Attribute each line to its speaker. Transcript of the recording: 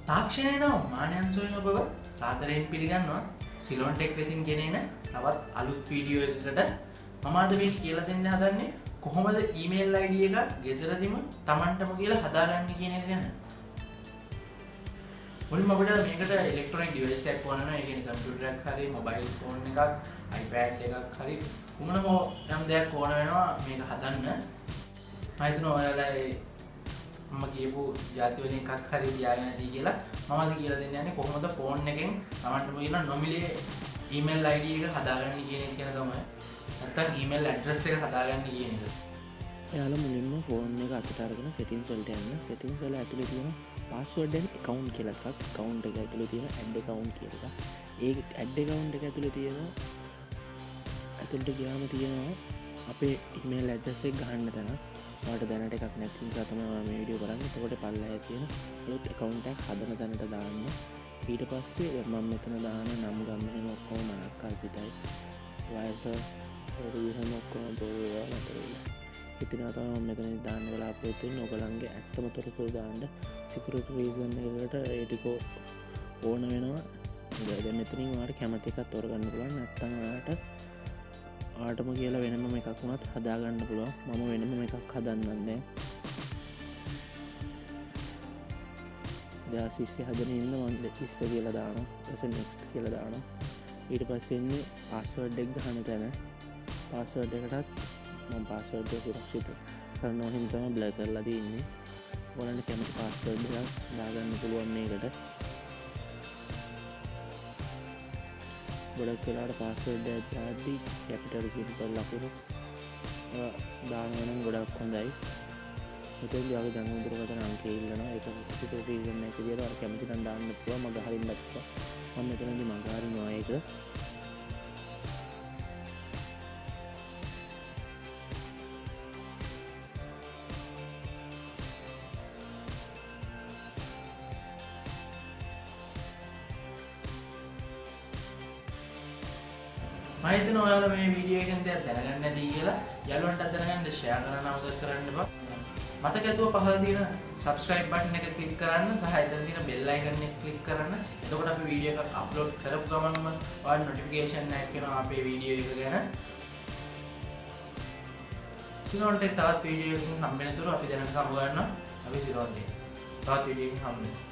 Speaker 1: තාක්ෂණය නම් මානයන් සොයන බව සාදරයෙන් පිළිගන්නවා. සිලොන් ටෙක් වෙතින් ගෙනෙන තවත් අලුත් වීඩියෝ එකකට මම අද මේ කියලා දෙන්න හදන්නේ කොහොමද ඊමේල් ID එකක් ගෙදරදීම Tamanටම කියලා හදාගන්නේ කියන එක ගැන. මුලින්ම අපිට මේකට ඉලෙක්ට්‍රොනික ඩිවයිස් එකක් ඕන වෙනවා. ඒ කියන්නේ කම්පියුටර් එකක් හරි මොබයිල් ෆෝන් එකක් iPad එකක් හරි මොන යම් දෙයක් ඕන වෙනවා මේක හදන්න. මම හිතනවා ඔයාලා මම කියපු ජාති වලින් එකක් හරි තියාගෙන නැති කියලා මම අද කියලා දෙන්න යන්නේ කොහොමද ෆෝන් එකෙන් Tamanටම කියලා නොමිලේ ඊමේල් ID එක හදාගන්නේ කියන එක ගැන තමයි. නැත්නම් ඊමේල් ඇඩ්‍රස් එක හදාගන්නේ කියන එක.
Speaker 2: එයාලා මුලින්ම ෆෝන් එක අතට අරගෙන settings වලට යන්න. settings වල ඇතුලේ තියෙන password and account කියලා එකක්. account එක ඇතුලේ තියෙන add account කියලා එකක්. ඒ add account එක ඇතුලේ තියෙන ඇතුලට ගියාම තියෙනවා අපේ email address එක ගහන්න තැන. ඔයාලට දැනට එකක් නැති නිසා තමයි මම මේ වීඩියෝ කරන්නේ. එතකොට පල්ලෙහා තියෙන අලුත් account එකක් හදන තැනට දාන්න. ඊට පස්සේ මම මෙතන දාන නම් ගම්මන ඔක්කොම මනක් කල්පිතයි. වයස රීහම ඔක්කොම දෝවා නැතේ. ඉතින් තමයි මම මෙතන දාන්න බලාපොරොත්තු වෙන්නේ. ඔයගලන්ගේ ඇත්තම තොරතුරු දාන්න security reason එකකට ඒ ටික ඕන වෙනවා. දැන් මෙතනින් ඔයාලට කැමති එකක් තෝරගන්න පුළුවන්. නැත්නම් ඔයාලටම කියලා වෙනම එකක් වුණත් හදාගන්න පුළුවන්. මම වෙනම එකක් හදන්නන්නේ. 2020 හදන ඉන්න මම 20 කියලා දානවා. ඊට next කියලා දානවා. ඊට පස්සේ ඉන්නේ password එක ගන්න තැන. password එකටත් මම password එක සුරක්ෂිත කරනවා හින්දා තමයි බ්ලර් කරලා තියෙන්නේ. ඔයාලන්ට කැමති password එකක් දාගන්න පුළුවන් මේකට. ගොඩක් වෙලාවට password එක දාද්දි capital simple ලකුණු දානවා නම් ගොඩක් හොඳයි. මෙතෙන්දී අපි දැන් උඩරකට අංකය ඉල්ලනවා. ඒක security reason එක විදියට අර කැමති නම් දාන්න පුළුවන්. මම ගහරින්න බැහැ. මම මෙතනදී මම ගහරිනවා ඒක.
Speaker 1: මම හිතනවා ඔයාලා මේ වීඩියෝ එකෙන් දෙයක් දැනගන්න නැති කියලා යාළුවන්ට දැනගන්න ෂෙයා කරන්න අවශ්‍ය කරන්න එපා. මතක ඇතුව පහළ තියෙන subscribe button එක click කරන්න සහ එතන තියෙන bell icon එක click කරන්න. එතකොට අපි වීඩියෝ එකක් upload කරපු ගමන්ම ඔයාලට notification එකක් එනවා අපේ වීඩියෝ එක ගැන. සිලොන්ට තවත් වීඩියෝ එකකින් හම්බ වෙනතුරු අපි දැනට සමු ගන්නවා. අපි සිලොන්ට තවත් වීඩියෝ එකකින් හම්බ වෙනවා.